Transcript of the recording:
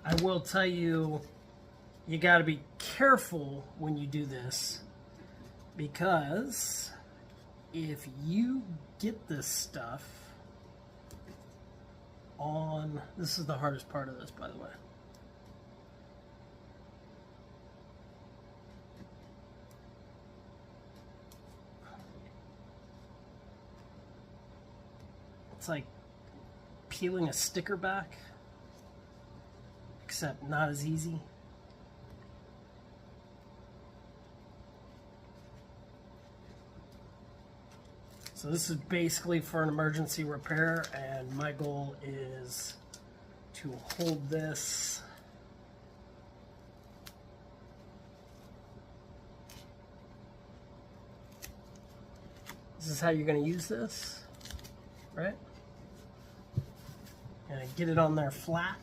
I will tell you, you got to be careful when you do this, because if you get this stuff on, this is the hardest part of this, by the way. It's like peeling a sticker back, except not as easy. So this is basically for an emergency repair, and my goal is to hold this is how you're going to use this, right? And get it on there flat.